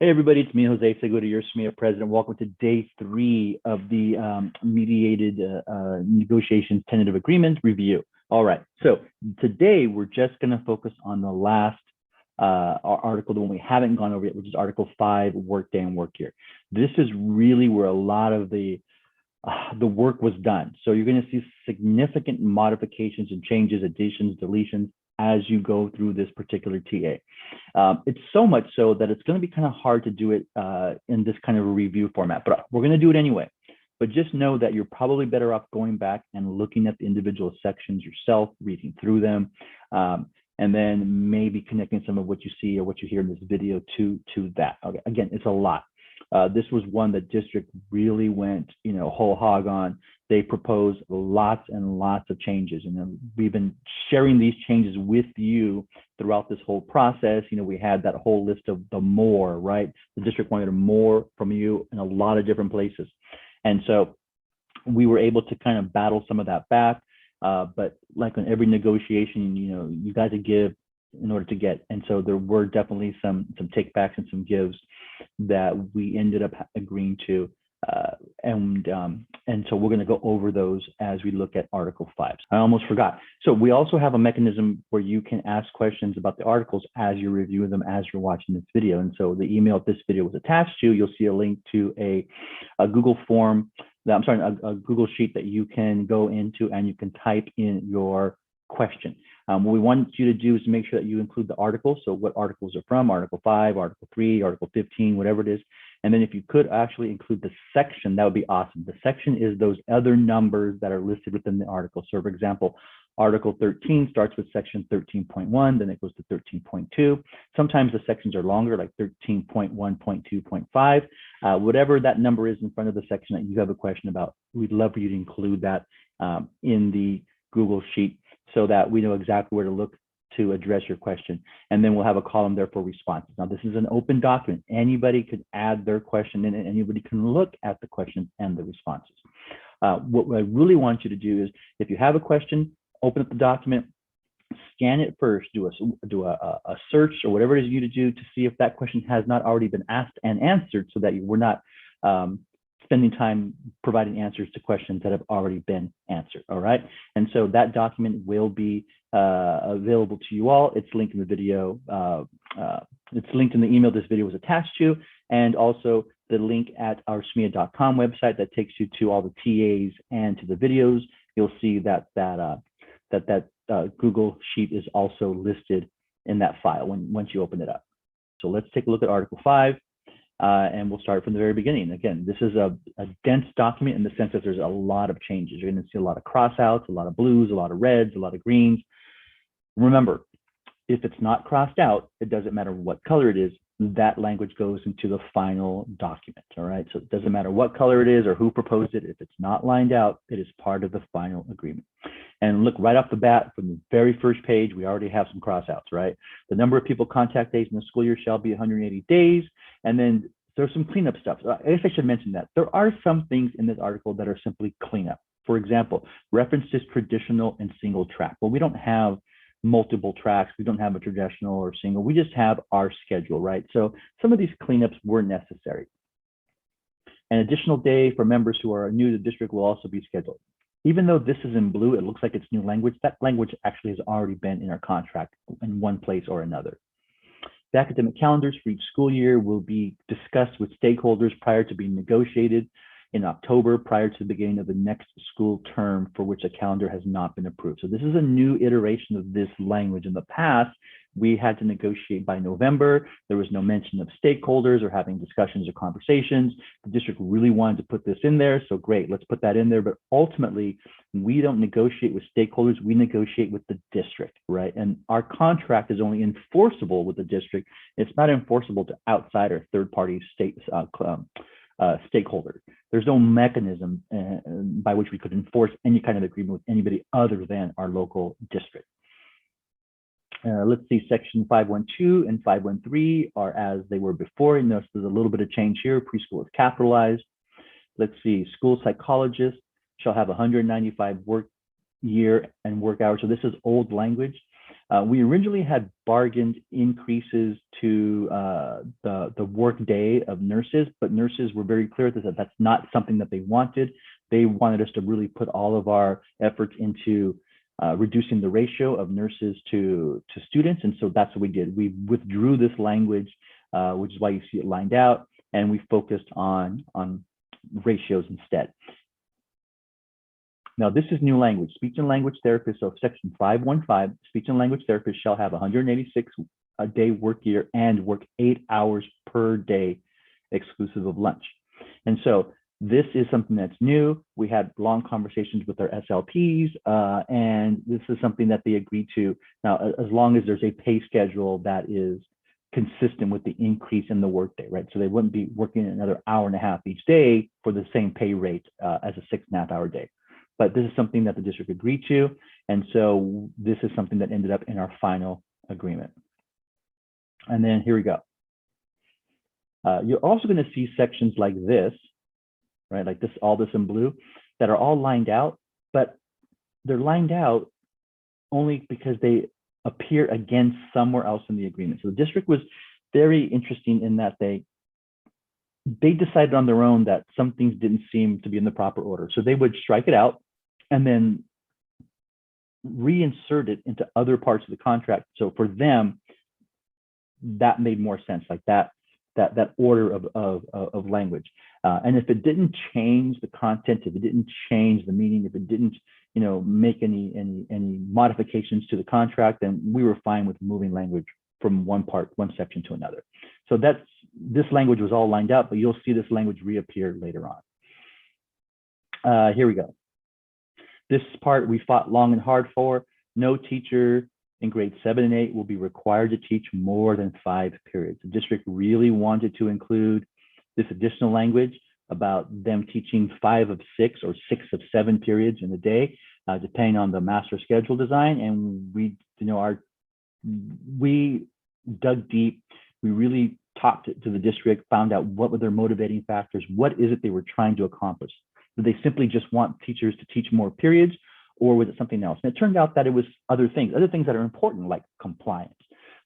Hey everybody, it's me, Jose Segura, your SMEA president. Welcome to day 3 of the mediated negotiations tentative agreement review. All right, so today we're just going to focus on the last article, the one we haven't gone over yet, which is Article 5, Workday and Work Year. This is really where a lot of the work was done. So you're going to see significant modifications and changes, additions, deletions, as you go through this particular TA. It's so much so that it's going to be kind of hard to do it in this kind of a review format, but we're going to do it anyway. But just know that you're probably better off going back and looking at the individual sections yourself, reading through them, and then maybe connecting some of what you see or what you hear in this video to that. Okay, again, it's a lot. This was one that district really went, whole hog on. They proposed lots and lots of changes, and we've been sharing these changes with you throughout this whole process. We had that whole list of the more, right? The district wanted more from you in a lot of different places, and so we were able to kind of battle some of that back. But like on every negotiation, you got to give in order to get, and so there were definitely some take backs and some gives that we ended up agreeing to, and so we're going to go over those as we look at Article 5. I almost forgot. So we also have a mechanism where you can ask questions about the articles as you're reviewing them, as you're watching this video. And so the email this video was attached to, you'll see a link to a Google form. A Google sheet that you can go into and you can type in your question. What we want you to do is to make sure that you include the articles. So what articles are from, Article 5, Article 3, Article 15, whatever it is. And then if you could actually include the section, that would be awesome. The section is those other numbers that are listed within the article. So for example, Article 13 starts with section 13.1, then it goes to 13.2. Sometimes the sections are longer, like 13.1.2.5. Whatever that number is in front of the section that you have a question about, we'd love for you to include that in the Google Sheet so that we know exactly where to look to address your question. And then we'll have a column there for responses. Now, this is an open document. Anybody could add their question in and anybody can look at the questions and the responses. What I really want you to do is, if you have a question, open up the document, scan it first, do a search or whatever it is you to do to see if that question has not already been asked and answered, so that we're not spending time providing answers to questions that have already been answered. All right. And so that document will be available to you all. It's linked in the video. It's linked in the email this video was attached to, and also the link at our smea.com website that takes you to all the TAs and to the videos. You'll see that Google Sheet is also listed in that file once you open it up. So let's take a look at Article 5. And we'll start from the very beginning. Again, this is a dense document in the sense that there's a lot of changes. You're going to see a lot of crossouts, a lot of blues, a lot of reds, a lot of greens. Remember, if it's not crossed out, it doesn't matter what color it is, that language goes into the final document. All right, so it doesn't matter what color it is or who proposed it. If it's not lined out, it is part of the final agreement. And look, right off the bat, from the very first page, we already have some crossouts, right? The number of people contact days in the school year shall be 180 days. And then there's some cleanup stuff. I guess I should mention that. There are some things in this article that are simply cleanup. For example, references traditional and single track. Well, we don't have multiple tracks. We don't have a traditional or single. We just have our schedule, right? So some of these cleanups were necessary. An additional day for members who are new to the district will also be scheduled. Even though this is in blue, it looks like it's new language. That language actually has already been in our contract in one place or another. The academic calendars for each school year will be discussed with stakeholders prior to being negotiated in October, prior to the beginning of the next school term for which a calendar has not been approved. So this is a new iteration of this language. In the past, we had to negotiate by November. There was no mention of stakeholders or having discussions or conversations. The district really wanted to put this in there, so great, let's put that in there. But ultimately, we don't negotiate with stakeholders, we negotiate with the district, right? And our contract is only enforceable with the district. It's not enforceable to outside or third-party stakeholders. There's no mechanism by which we could enforce any kind of agreement with anybody other than our local district. Let's see, section 512 and 513 are as they were before. And notice there's a little bit of change here. Preschool is capitalized. Let's see, school psychologist shall have 195 work year and work hours. So this is old language. We originally had bargained increases to the work day of nurses, but nurses were very clear that that's not something that they wanted. They wanted us to really put all of our efforts into reducing the ratio of nurses to students. And so that's what we did. We withdrew this language, which is why you see it lined out, and we focused on ratios instead. Now, this is new language. Speech and language therapists, so section 515, speech and language therapists shall have 186 a day work year and work 8 hours per day, exclusive of lunch. And so this is something that's new. We had long conversations with our SLPs, and this is something that they agreed to. Now, as long as there's a pay schedule that is consistent with the increase in the workday, right? So they wouldn't be working another hour and a half each day for the same pay rate as a 6.5-hour day. But this is something that the district agreed to. And so this is something that ended up in our final agreement. And then here we go. You're also going to see sections like this, right? Like this, all this in blue, that are all lined out, but they're lined out only because they appear again somewhere else in the agreement. So the district was very interesting in that they decided on their own that some things didn't seem to be in the proper order. So they would strike it out and then reinsert it into other parts of the contract. So for them, that made more sense, like that order of language. And if it didn't change the content, if it didn't change the meaning, if it didn't, make any modifications to the contract, then we were fine with moving language from one section to another. So this language was all lined up, but you'll see this language reappear later on. Here we go. This part we fought long and hard for. No teacher in grades 7 and 8 will be required to teach more than 5 periods. The district really wanted to include this additional language about them teaching 5 of 6 or 6 of 7 periods in a day, depending on the master schedule design. And we dug deep. We really talked to the district, found out what were their motivating factors. What is it they were trying to accomplish? Did they simply just want teachers to teach more periods, or was it something else? And it turned out that it was other things that are important, like compliance,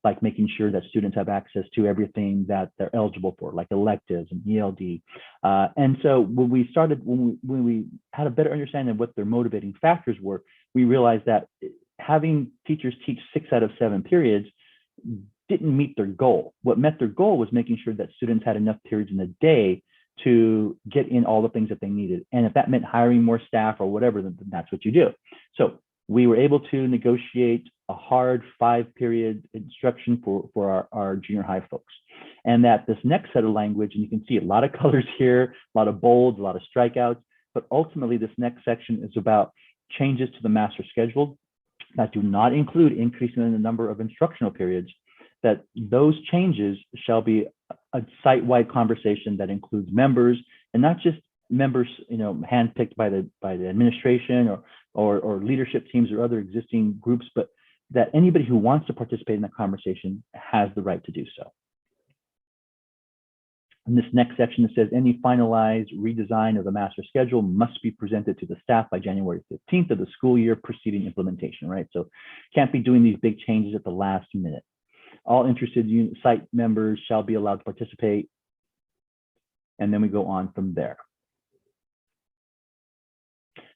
like making sure that students have access to everything that they're eligible for, like electives and ELD. And so when we had a better understanding of what their motivating factors were, we realized that having teachers teach 6 out of 7 periods didn't meet their goal. What met their goal was making sure that students had enough periods in the day to get in all the things that they needed. And if that meant hiring more staff or whatever, then that's what you do. So we were able to negotiate a hard 5-period instruction for our junior high folks. And that this next set of language, and you can see a lot of colors here, a lot of bolds, a lot of strikeouts, but ultimately this next section is about changes to the master schedule that do not include increasing in the number of instructional periods, that those changes shall be a site-wide conversation that includes members, and not just members, handpicked by the administration or leadership teams or other existing groups, but that anybody who wants to participate in that conversation has the right to do so. In this next section, it says any finalized redesign of the master schedule must be presented to the staff by January 15th of the school year preceding implementation, right? So can't be doing these big changes at the last minute. All interested site members shall be allowed to participate. And then we go on from there.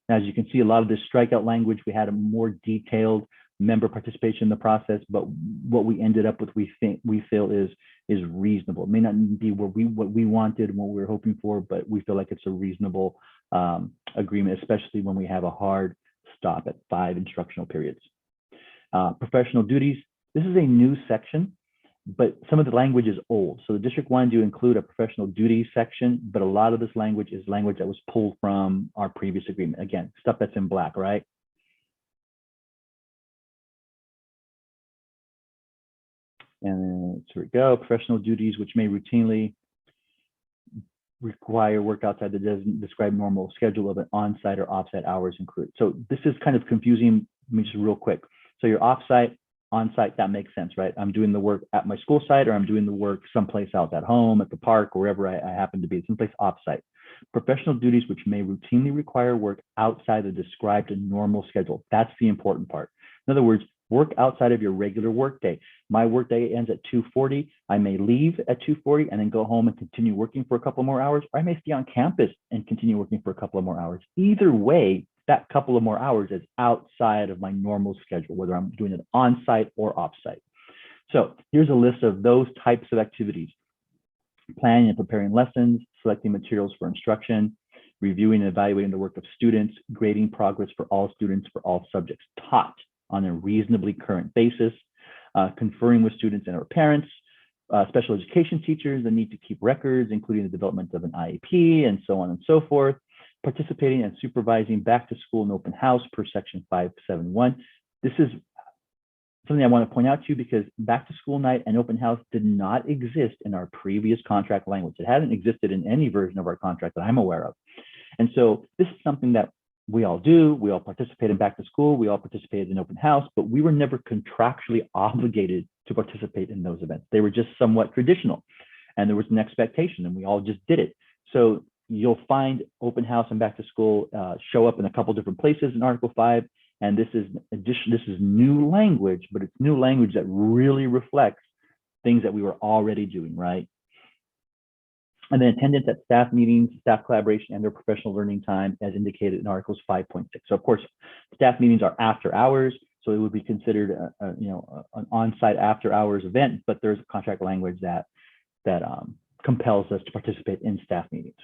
Now, as you can see, a lot of this strikeout language, we had a more detailed member participation in the process, but what we ended up with, we feel is reasonable. It may not be what we wanted and what we were hoping for, but we feel like it's a reasonable agreement, especially when we have a hard stop at 5 instructional periods. Professional duties. This is a new section, but some of the language is old. So the district wanted to include a professional duties section, but a lot of this language is language that was pulled from our previous agreement. Again, stuff that's in black, right? And so here we go, professional duties, which may routinely require work outside the described normal schedule of an on-site or off-site hours included. So this is kind of confusing me just real quick. So you're off-site, on-site, that makes sense, right? I'm doing the work at my school site, or I'm doing the work someplace else at home, at the park, wherever I happen to be, someplace off-site. Professional duties which may routinely require work outside the described normal schedule. That's the important part. In other words, Work outside of your regular workday. My workday ends at 2:40. I may leave at 2:40 and then go home and continue working for a couple more hours, or I may stay on campus and continue working for a couple of more hours. Either way, that couple of more hours is outside of my normal schedule, whether I'm doing it on-site or off-site. So here's a list of those types of activities: planning and preparing lessons, selecting materials for instruction, reviewing and evaluating the work of students, grading progress for all students for all subjects taught on a reasonably current basis, conferring with students and our parents, special education teachers that need to keep records, including the development of an IEP, and so on and so forth, participating and supervising back to school and open house per section 571. This is something I want to point out to you because back to school night and open house did not exist in our previous contract language. It hadn't existed in any version of our contract that I'm aware of. And so this is something that we all do. We all participate in back to school. We all participated in open house, but we were never contractually obligated to participate in those events. They were just somewhat traditional, and there was an expectation, and we all just did it. So you'll find open house and back to school show up in a couple different places in Article 5. And this is new language, but it's new language that really reflects things that we were already doing, right? And then attendance at staff meetings, staff collaboration, and their professional learning time as indicated in Articles 5.6. So of course, staff meetings are after hours, so it would be considered an on-site after hours event, but there's contract language that compels us to participate in staff meetings.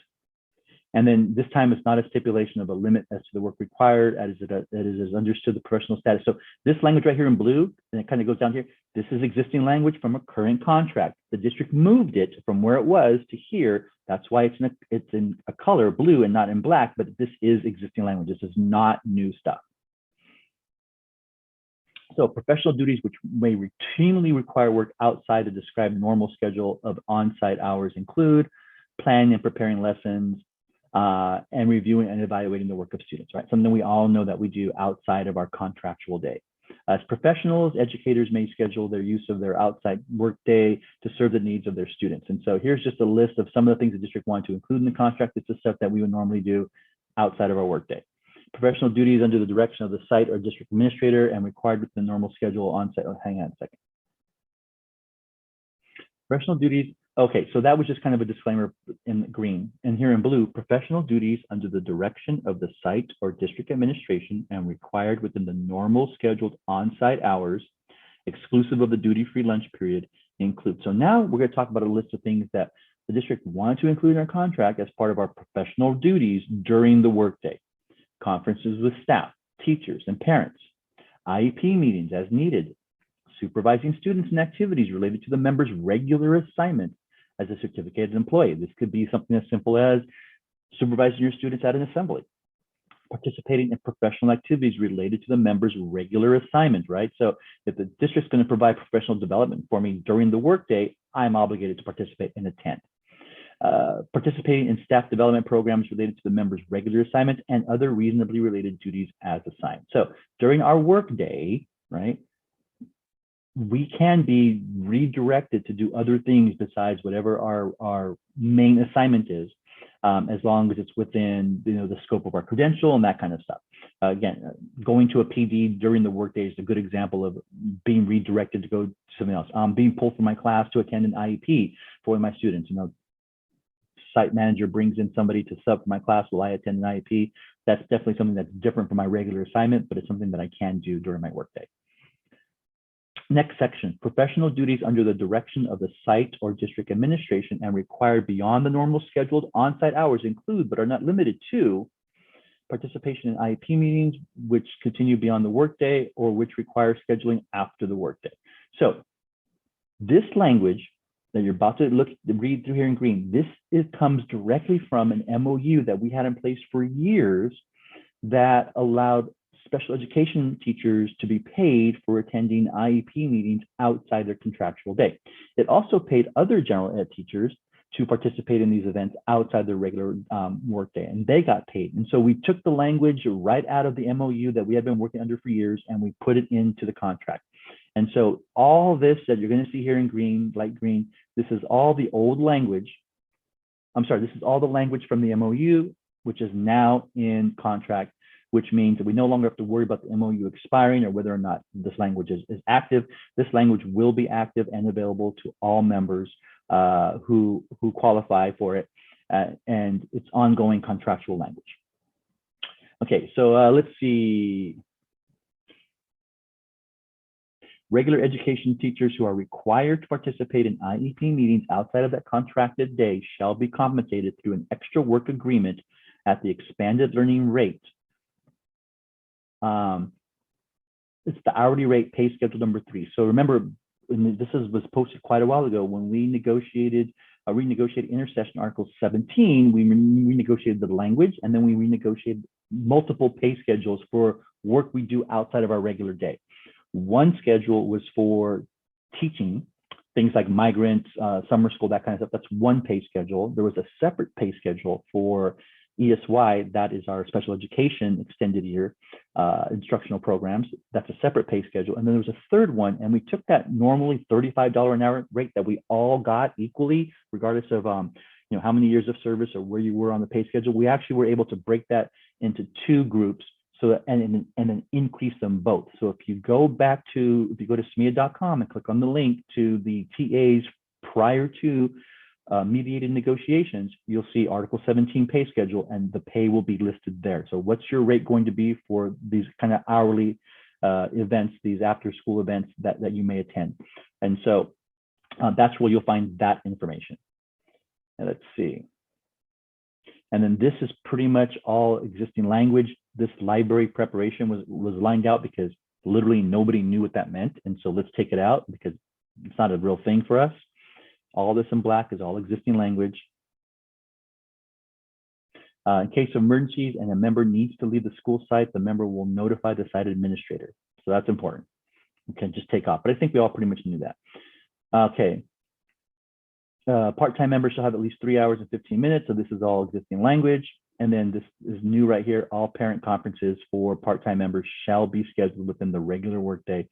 And then this time it's not a stipulation of a limit as to the work required as it is understood the professional status. So this language right here in blue, and it kind of goes down here, this is existing language from a current contract. The district moved it from where it was to here. That's why it's in a color blue and not in black, but this is existing language. This is not new stuff. So professional duties which may routinely require work outside the described normal schedule of on-site hours include planning and preparing lessons, and reviewing and evaluating the work of students, right? Something we all know that we do outside of our contractual day. As professionals, educators may schedule their use of their outside work day to serve the needs of their students. And so here's just a list of some of the things the district wanted to include in the contract. It's the stuff that we would normally do outside of our work day. Professional duties under the direction of the site or district administrator and required within the normal schedule on-site. Oh, hang on a second. Professional duties. Okay, so that was just kind of a disclaimer in green. And here in blue, professional duties under the direction of the site or district administration and required within the normal scheduled on-site hours, exclusive of the duty-free lunch period, include. So now we're going to talk about a list of things that the district wanted to include in our contract as part of our professional duties during the workday. Conferences with staff, teachers, and parents, IEP meetings as needed, supervising students in activities related to the member's regular assignment as a certificated employee. This could be something as simple as supervising your students at an assembly, participating in professional activities related to the member's regular assignment, right? So if the district's going to provide professional development for me during the workday, I'm obligated to participate and attend. Participating in staff development programs related to the member's regular assignment and other reasonably related duties as assigned. So during our workday, right, we can be redirected to do other things besides whatever our main assignment is, as long as it's within the scope of our credential and that kind of stuff. Again, going to a PD during the workday is a good example of being redirected to go to something else. Being pulled from my class to attend an IEP for one of my students. Site manager brings in somebody to sub for my class while I attend an IEP. That's definitely something that's different from my regular assignment, but it's something that I can do during my workday. Next section, professional duties under the direction of the site or district administration and required beyond the normal scheduled on-site hours include, but are not limited to, participation in IEP meetings, which continue beyond the workday or which require scheduling after the workday. So this language that you're about to read through here in green, comes directly from an MOU that we had in place for years that allowed special education teachers to be paid for attending IEP meetings outside their contractual day. It also paid other general ed teachers to participate in these events outside their regular workday, and they got paid. And so we took the language right out of the MOU that we had been working under for years, and we put it into the contract. And so all this that you're going to see here in green, light green, this is all the old language. I'm sorry, this is all the language from the MOU, which is now in contract. which means that we no longer have to worry about the MOU expiring or whether or not this language is active. This language will be active and available to all members who qualify for it, and it's ongoing contractual language. Okay, so let's see. Regular education teachers who are required to participate in IEP meetings outside of that contracted day shall be compensated through an extra work agreement at the expanded learning rate. It's the hourly rate pay schedule number 3. So remember, was posted quite a while ago when we renegotiated Intersession Article 17, we renegotiated the language, and then we renegotiated multiple pay schedules for work we do outside of our regular day. One schedule was for teaching, things like migrants, summer school, that kind of stuff. That's one pay schedule. There was a separate pay schedule for ESY, that is our special education extended year instructional programs. That's a separate pay schedule. And then there was a third one, and we took that normally $35 an hour rate that we all got equally, regardless of how many years of service or where you were on the pay schedule. We actually were able to break that into 2 groups. So and then increase them both. So if you go to SMEA.com and click on the link to the TAs prior to mediated negotiations, you'll see Article 17 pay schedule, and the pay will be listed there. So what's your rate going to be for these kind of hourly events, these after school events that you may attend? And so that's where you'll find that information. And let's see. And then this is pretty much all existing language. This library preparation was lined out because literally nobody knew what that meant. And so let's take it out because it's not a real thing for us. All this in black is all existing language. In case of emergencies and a member needs to leave the school site, the member will notify the site administrator. So that's important. You can just take off, but I think we all pretty much knew that. Okay. Part-time members shall have at least 3 hours and 15 minutes. So this is all existing language. And then this is new right here. All parent conferences for part-time members shall be scheduled within the regular workday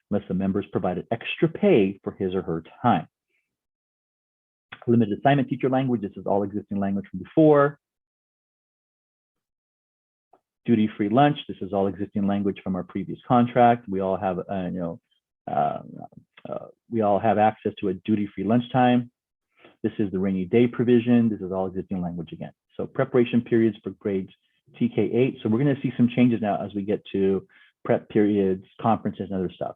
unless the members provided extra pay for his or her time. Limited assignment teacher language. This is all existing language from before. Duty-free lunch. This is all existing language from our previous contract. We all have, we all have access to a duty-free lunchtime. This is the rainy day provision. This is all existing language again. So preparation periods for grades TK8. So we're going to see some changes now as we get to prep periods, conferences, and other stuff.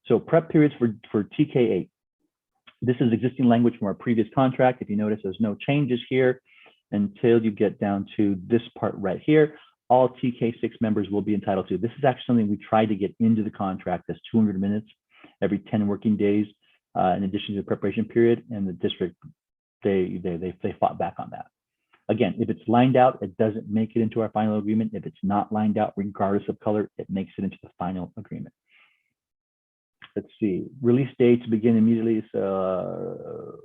So prep periods for TK8. This is existing language from our previous contract. If you notice, there's no changes here until you get down to this part right here. All TK6 members will be entitled to. This is actually something we tried to get into the contract. That's 200 minutes every 10 working days. In addition to the preparation period, and the district, they fought back on that. Again, if it's lined out, it doesn't make it into our final agreement. If it's not lined out, regardless of color, it makes it into the final agreement. Let's see, release dates begin immediately. So,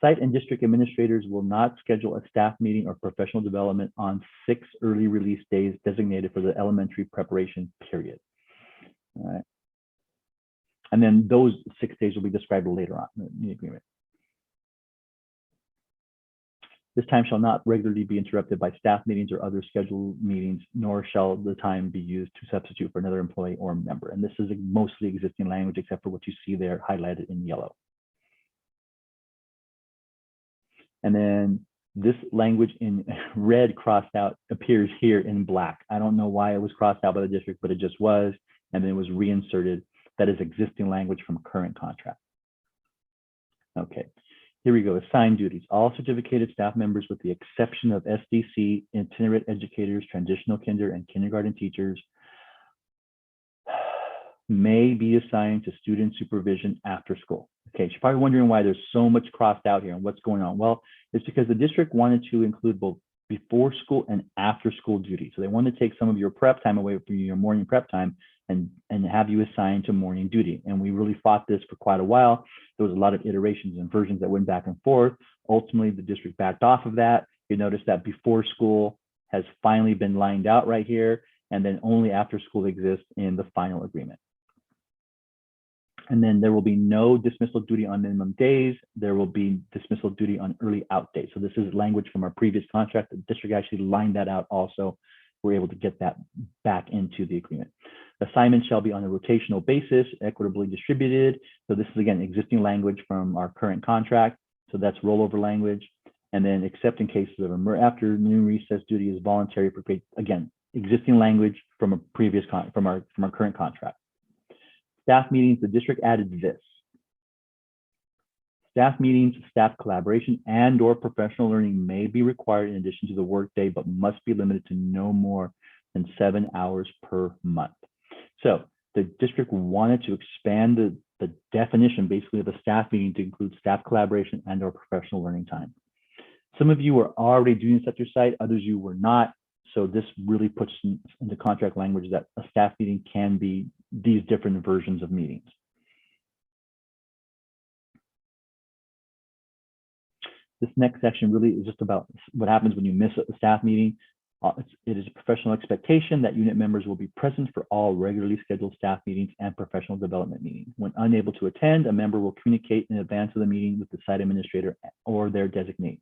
site and district administrators will not schedule a staff meeting or professional development on 6 early release days designated for the elementary preparation period. All right. And then those 6 days will be described later on in the agreement. This time shall not regularly be interrupted by staff meetings or other scheduled meetings, nor shall the time be used to substitute for another employee or member. And this is mostly existing language, except for what you see there highlighted in yellow. And then this language in red crossed out appears here in black. I don't know why it was crossed out by the district, but it just was, and then it was reinserted. That is existing language from a current contract. Okay, here we go. Assigned duties. All certificated staff members, with the exception of SDC, itinerant educators, transitional kinder, and kindergarten teachers, may be assigned to student supervision after school. Okay, you're probably wondering why there's so much crossed out here and what's going on. Well, it's because the district wanted to include both before school and after school duty. So they wanted to take some of your prep time away from your morning prep time and have you assigned to morning duty. And we really fought this for quite a while. There was a lot of iterations and versions that went back and forth. Ultimately, the district backed off of that. You notice that before school has finally been lined out right here, and then only after school exists in the final agreement. And then there will be no dismissal duty on minimum days. There will be dismissal duty on early out days. So this is language from our previous contract. The district actually lined that out also we're able to get that back into the agreement. Assignments shall be on a rotational basis, equitably distributed. So this is, again, existing language from our current contract. So that's rollover language. And then except in cases of afternoon recess duty is voluntary for paid, again, existing language from a previous from our current contract. Staff meetings, the district added this. Staff meetings, staff collaboration, and/or professional learning may be required in addition to the workday, but must be limited to no more than 7 hours per month. So the district wanted to expand the definition basically of a staff meeting to include staff collaboration and/or professional learning time. Some of you were already doing this at your site, others you were not. So this really puts into contract language that a staff meeting can be these different versions of meetings. This next section really is just about what happens when you miss a staff meeting. It is a professional expectation that unit members will be present for all regularly scheduled staff meetings and professional development meetings. When unable to attend, a member will communicate in advance of the meeting with the site administrator or their designee.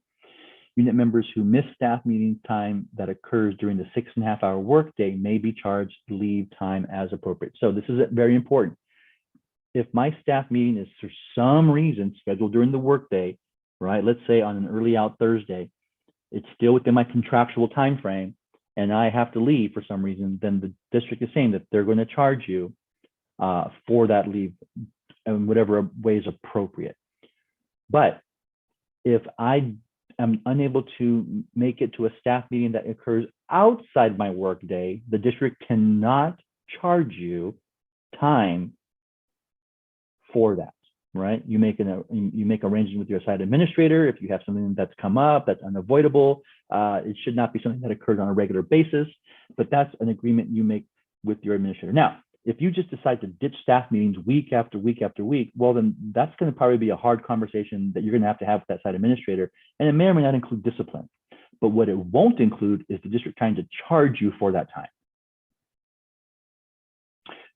Unit members who miss staff meeting time that occurs during the 6.5-hour workday may be charged leave time as appropriate. So this is very important. If my staff meeting is for some reason scheduled during the workday, right? Let's say on an early out Thursday, it's still within my contractual time frame and I have to leave for some reason, then the district is saying that they're going to charge you for that leave in whatever way is appropriate. But if I am unable to make it to a staff meeting that occurs outside my work day, the district cannot charge you time for that. Right? You make arrangements with your site administrator. If you have something that's come up that's unavoidable, it should not be something that occurs on a regular basis, but that's an agreement you make with your administrator. Now, if you just decide to ditch staff meetings week after week after week, well, then that's going to probably be a hard conversation that you're going to have with that site administrator, and it may or may not include discipline. But what it won't include is the district trying to charge you for that time.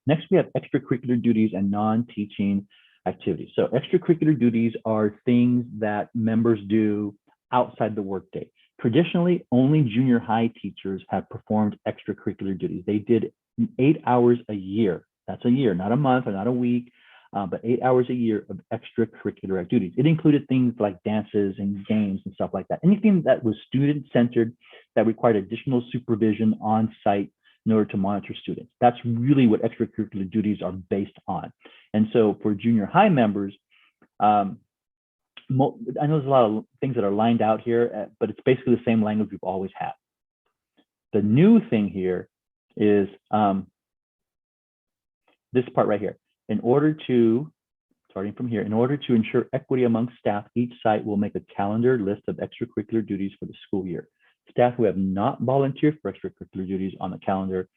Next, we have extracurricular duties and non-teaching activities. So extracurricular duties are things that members do outside the workday. Traditionally, only junior high teachers have performed extracurricular duties. They did 8 hours a year. That's a year, not a month or not a week, but 8 hours a year of extracurricular activities. It included things like dances and games and stuff like that. Anything that was student-centered that required additional supervision on site in order to monitor students. That's really what extracurricular duties are based on. And so for junior high members, I know there's a lot of things that are lined out here, but it's basically the same language we've always had. The new thing here is this part right here. Starting from here, in order to ensure equity among staff, each site will make a calendar list of extracurricular duties for the school year. Staff who have not volunteered for extracurricular duties on the calendar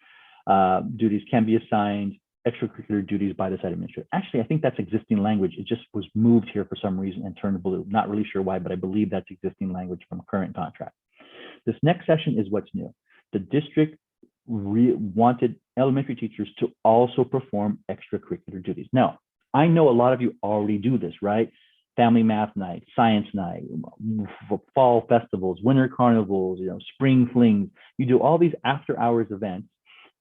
duties can be assigned extracurricular duties by the site administrator. Actually, I think that's existing language. It just was moved here for some reason and turned blue. Not really sure why, but I believe that's existing language from current contract. This next section is what's new. The district wanted elementary teachers to also perform extracurricular duties. Now, I know a lot of you already do this, right? Family math night, science night, fall festivals, winter carnivals, spring flings. You do all these after hours events,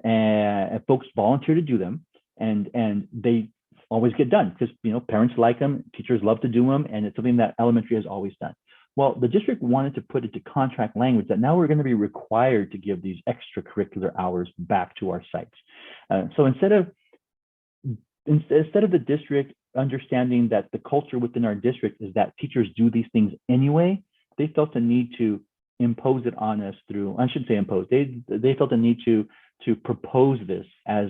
and folks volunteer to do them, and they always get done because parents like them, teachers love to do them, and it's something that elementary has always done. Well, the district wanted to put it to contract language that now we're going to be required to give these extracurricular hours back to our sites. So instead of the district understanding that the culture within our district is that teachers do these things anyway, they felt the need to impose it on us through, I shouldn't say impose, they felt the need to propose this as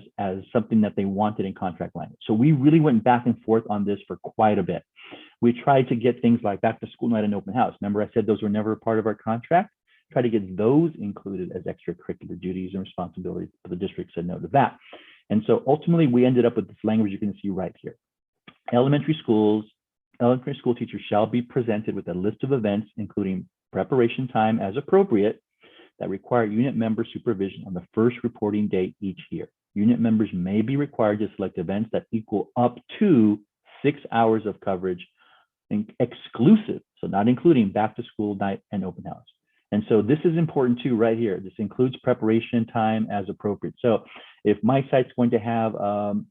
something that they wanted in contract language. So we really went back and forth on this for quite a bit. We tried to get things like back to school night and open house. Remember I said those were never part of our contract? Try to get those included as extracurricular duties and responsibilities, but the district said no to that. And so ultimately we ended up with this language you can see right here. Elementary school teachers shall be presented with a list of events, including preparation time as appropriate, that require unit member supervision on the first reporting date each year. Unit members may be required to select events that equal up to 6 hours of coverage, exclusive, so not including back to school night and open house. And so this is important too right here. This includes preparation time as appropriate. So if my site's going to have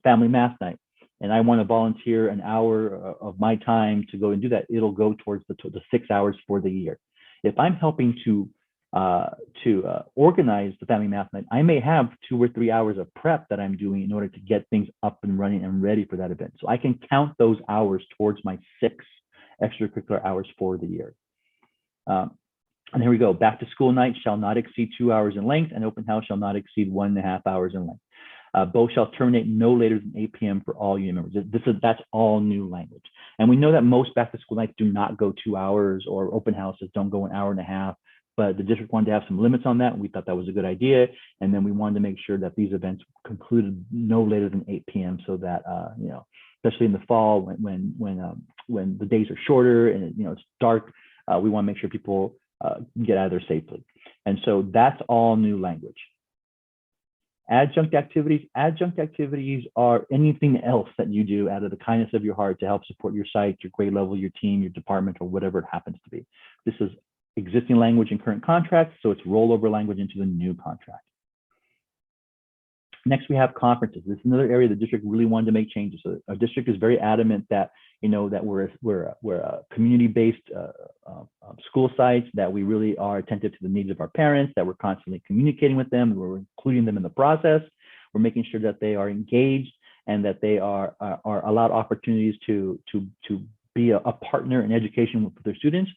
family math night and I want to volunteer an hour of my time to go and do that, it'll go towards the 6 hours for the year. If I'm helping to organize the family math night, I may have 2 or 3 hours of prep that I'm doing in order to get things up and running and ready for that event. So I can count those hours towards my 6 extracurricular hours for the year. And here we go. Back to school night shall not exceed 2 hours in length, and open house shall not exceed 1.5 hours in length. Both shall terminate no later than 8 p.m. for all union members. That's all new language. And we know that most back to school nights do not go 2 hours, or open houses don't go an hour and a half. But the district wanted to have some limits on that, and we thought that was a good idea. And then we wanted to make sure that these events concluded no later than 8 p.m. so that you know, especially in the fall when the days are shorter and it's dark, we want to make sure people get out of there safely. And so that's all new language. Adjunct activities. Adjunct activities are anything else that you do out of the kindness of your heart to help support your site, your grade level, your team, your department, or whatever it happens to be. This is existing language in current contracts, so it's rollover language into the new contract. Next, we have conferences. This is another area the district really wanted to make changes. So our district is very adamant that that we're a community-based school site, that we really are attentive to the needs of our parents, that we're constantly communicating with them, and we're including them in the process. We're making sure that they are engaged and that they are allowed opportunities to be a partner in education with their students.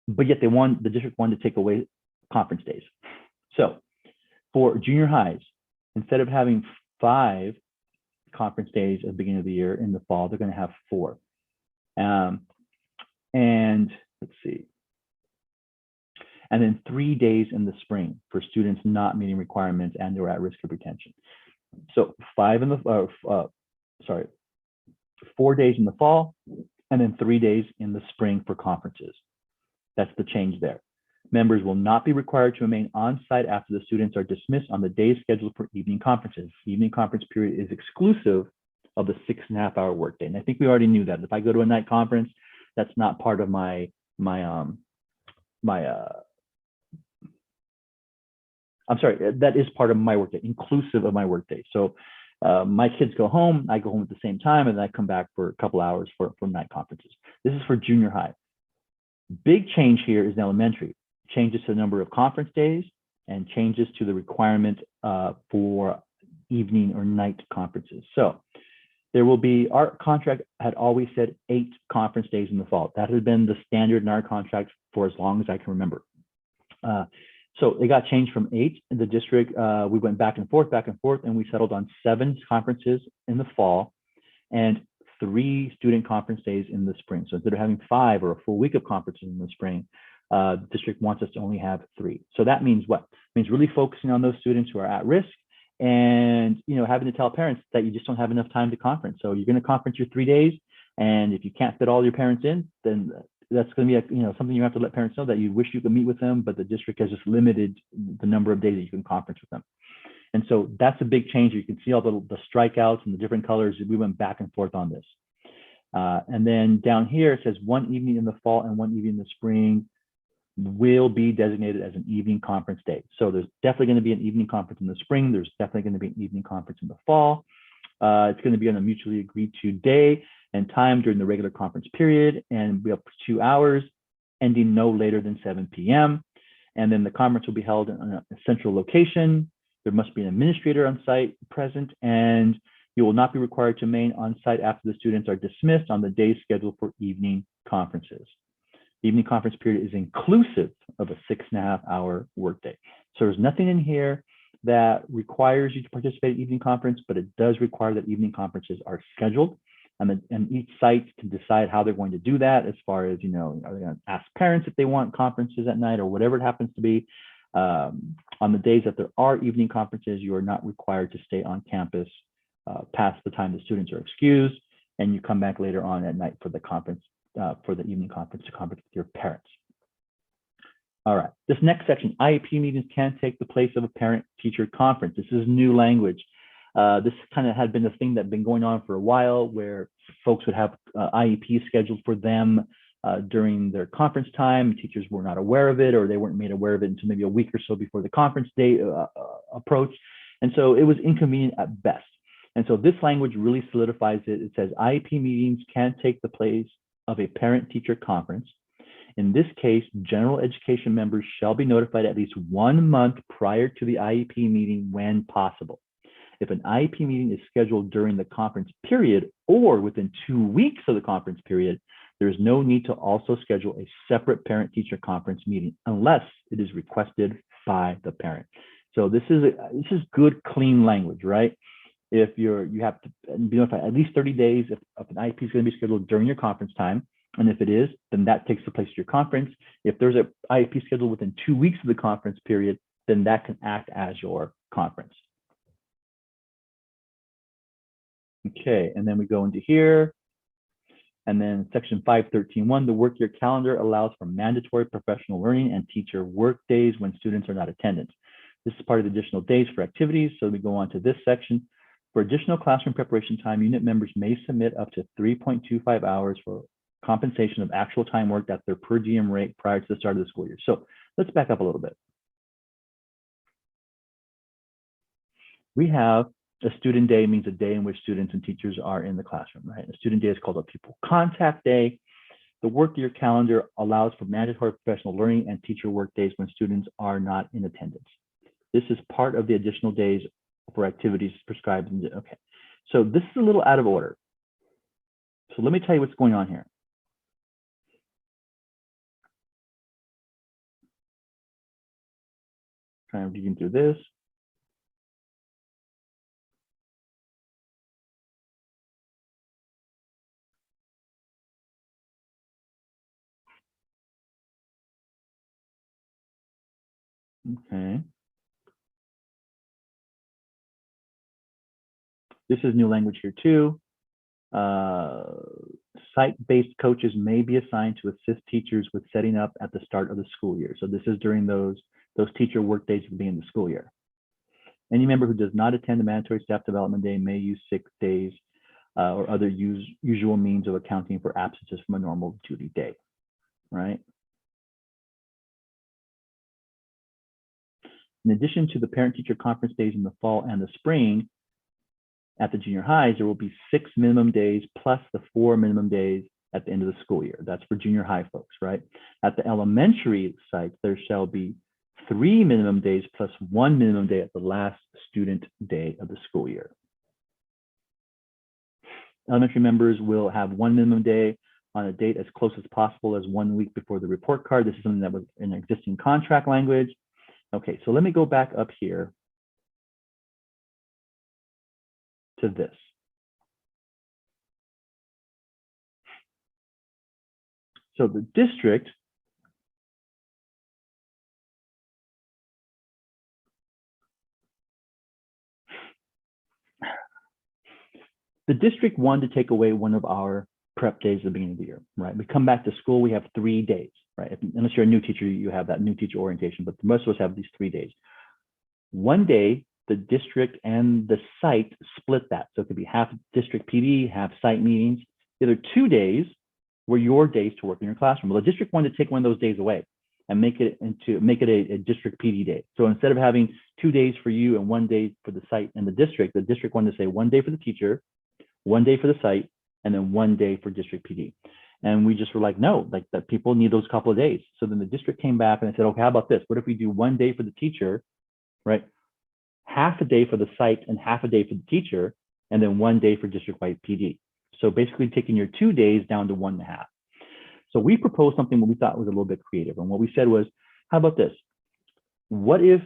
But yet the district wanted to take away conference days. So for junior highs, instead of having 5 conference days at the beginning of the year in the fall, they're going to have 4. And let's see. And then 3 days in the spring for students not meeting requirements and they're at risk of retention. So 4 days in the fall, and then 3 days in the spring for conferences. That's the change there. Members will not be required to remain on site after the students are dismissed on the days scheduled for evening conferences. The evening conference period is exclusive of the 6.5 hour workday. And I think we already knew that. If I go to a night conference, that's not part of I'm sorry, that is part of my workday, inclusive of my workday. So my kids go home, I go home at the same time, and then I come back for a couple hours for night conferences. This is for junior high. Big change here is in elementary. Changes to the number of conference days and changes to the requirement for evening or night conferences. So there will be, our contract had always said 8 conference days in the fall. That has been the standard in our contract for as long as I can remember. So it got changed from 8 in the district. We went back and forth, and we settled on 7 conferences in the fall and 3 student conference days in the spring. So instead of having 5 or a full week of conferences in the spring, the district wants us to only have 3. So that means what? It means really focusing on those students who are at risk, and having to tell parents that you just don't have enough time to conference. So you're going to conference your 3 days, and if you can't fit all your parents in, then that's going to be something you have to let parents know, that you wish you could meet with them, but the district has just limited the number of days that you can conference with them. And so that's a big change. You can see all the strikeouts and the different colors. We went back and forth on this. And then down here, it says 1 evening in the fall and 1 evening in the spring will be designated as an evening conference day. So there's definitely going to be an evening conference in the spring. There's definitely going to be an evening conference in the fall. It's going to be on a mutually agreed to day and time during the regular conference period, and be up to 2 hours, ending no later than 7 p.m. And then the conference will be held in a central location. There must be an administrator on site present, and you will not be required to remain on site after the students are dismissed on the days scheduled for evening conferences. The evening conference period is inclusive of a 6.5 hour workday. So there's nothing in here that requires you to participate in evening conference, but it does require that evening conferences are scheduled. And each site can decide how they're going to do that, as far as, are they going to ask parents if they want conferences at night or whatever it happens to be. On the days that there are evening conferences, you are not required to stay on campus past the time the students are excused, and you come back later on at night for the conference, for the evening conference, to conference with your parents. All right, this next section, IEP meetings can take the place of a parent-teacher conference. This is new language. This kind of had been a thing that had been going on for a while, where folks would have IEP scheduled for them during their conference time. Teachers were not aware of it, or they weren't made aware of it until maybe a week or so before the conference date approached. And so it was inconvenient at best. And so this language really solidifies it. It says IEP meetings can take the place of a parent-teacher conference. In this case, general education members shall be notified at least 1 month prior to the IEP meeting when possible. If an IEP meeting is scheduled during the conference period or within 2 weeks of the conference period, there is no need to also schedule a separate parent-teacher conference meeting unless it is requested by the parent. So this is good, clean language, right? If you have to be notified at least 30 days if an IEP is going to be scheduled during your conference time. And if it is, then that takes the place of your conference. If there's an IEP scheduled within 2 weeks of the conference period, then that can act as your conference. Okay, and then we go into here. And then section 513.1, the work year calendar allows for mandatory professional learning and teacher work days when students are not attendant. This is part of the additional days for activities. So we go on to this section. For additional classroom preparation time, unit members may submit up to 3.25 hours for compensation of actual time worked at their per diem rate prior to the start of the school year. So let's back up a little bit. We have a student day, means a day in which students and teachers are in the classroom, right? A student day is called a pupil contact day. The work year calendar allows for mandatory professional learning and teacher work days when students are not in attendance. This is part of the additional days for activities prescribed. Okay, so this is a little out of order. So let me tell you what's going on here. Kind of digging through this. Okay. This is new language here too. Site-based coaches may be assigned to assist teachers with setting up at the start of the school year. So this is during those teacher work days at the beginning of the school year. Any member who does not attend the mandatory staff development day may use sick days or other usual means of accounting for absences from a normal duty day, right? In addition to the parent-teacher conference days in the fall and the spring, at the junior highs, there will be 6 minimum days plus the 4 minimum days at the end of the school year. That's for junior high folks, right? At the elementary sites, there shall be 3 minimum days plus 1 minimum day at the last student day of the school year. Elementary members will have 1 minimum day on a date as close as possible as 1 week before the report card. This is something that was in existing contract language. Okay, so let me go back up here to this. So the district wanted to take away one of our prep days at the beginning of the year, right? We come back to school, we have 3 days, right? Unless you're a new teacher, you have that new teacher orientation, but most of us have these 3 days. One day, the district and the site split that. So it could be half district PD, half site meetings. The other 2 days were your days to work in your classroom. Well, the district wanted to take one of those days away and make it a district PD day. So instead of having 2 days for you and 1 day for the site and the district wanted to say 1 day for the teacher, 1 day for the site, and then 1 day for district PD. And we just were like, no, like that people need those couple of days. So then the district came back and I said, okay, how about this? What if we do 1 day for the teacher, right? Half a day for the site and half a day for the teacher, and then 1 day for district-wide PD. So basically taking your 2 days down to 1.5. So we proposed something that we thought was a little bit creative. And what we said was, how about this? What if,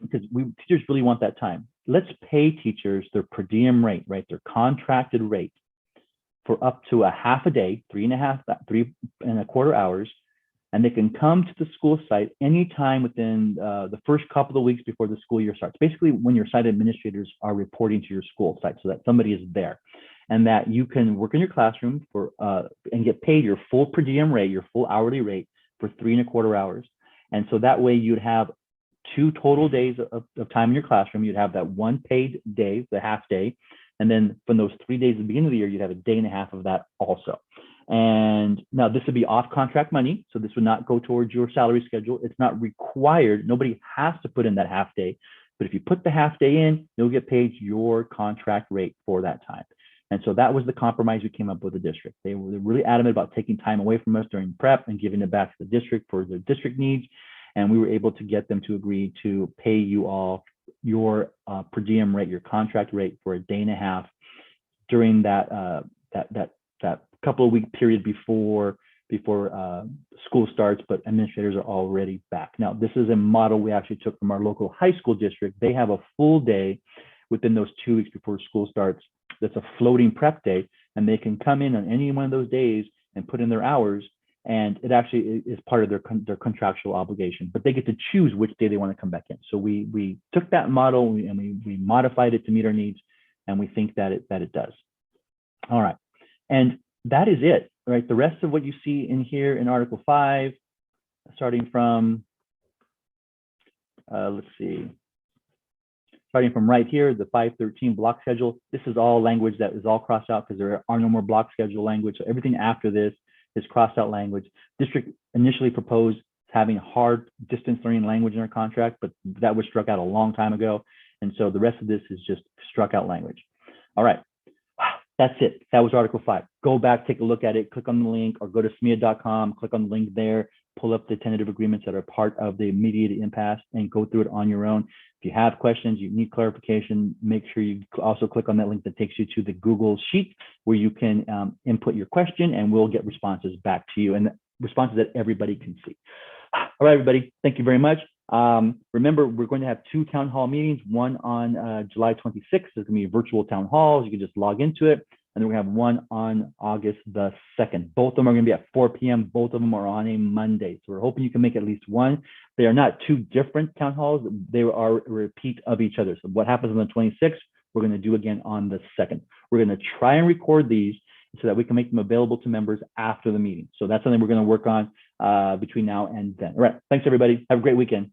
because teachers really want that time, let's pay teachers their per diem rate, right? Their contracted rate for up to a half a day, 3.25 hours, and they can come to the school site anytime within the first couple of weeks before the school year starts. Basically, when your site administrators are reporting to your school site, so that somebody is there, and that you can work in your classroom for and get paid your full per diem rate, your full hourly rate for 3.25 hours. And so that way you'd have 2 total days of time in your classroom. You'd have that 1 paid day, the half day. And then from those 3 days at the beginning of the year, you'd have a day and a half of that also. And now this would be off contract money. So this would not go towards your salary schedule. It's not required. Nobody has to put in that half day. But if you put the half day in, you'll get paid your contract rate for that time. And so that was the compromise we came up with the district. They were really adamant about taking time away from us during prep and giving it back to the district for their district needs. And we were able to get them to agree to pay you all your per diem rate, your contract rate for a day and a half during that couple of week period before school starts, but administrators are already back. Now, this is a model we actually took from our local high school district. They have a full day within those 2 weeks before school starts. That's a floating prep day, and they can come in on any one of those days and put in their hours, and it actually is part of their contractual obligation, but they get to choose which day they want to come back in. So we took that model and we modified it to meet our needs, and we think that it does. All right, and that is it, right? The rest of what you see in here in Article 5, starting from, let's see, starting from right here, the 513 block schedule. This is all language that is all crossed out because there are no more block schedule language. So everything after this is crossed out language. District initially proposed having hard distance learning language in our contract, but that was struck out a long time ago. And so the rest of this is just struck out language. All right, that's it. That was Article 5. Go back, take a look at it, click on the link, or go to SMEA.com, click on the link there, pull up the tentative agreements that are part of the mediated impasse and go through it on your own. If you have questions, you need clarification, make sure you also click on that link that takes you to the Google Sheet where you can input your question and we'll get responses back to you and responses that everybody can see. All right, everybody, thank you very much. Remember, we're going to have 2 town hall meetings, one on July 26th. There's going to be virtual town halls. You can just log into it. And then we're going to have one on August the 2nd. Both of them are going to be at 4 p.m. Both of them are on a Monday. So we're hoping you can make at least one. They are not 2 different town halls. They are a repeat of each other. So what happens on the 26th, we're going to do again on the 2nd. We're going to try and record these so that we can make them available to members after the meeting. So that's something we're going to work on between now and then. All right. Thanks, everybody. Have a great weekend.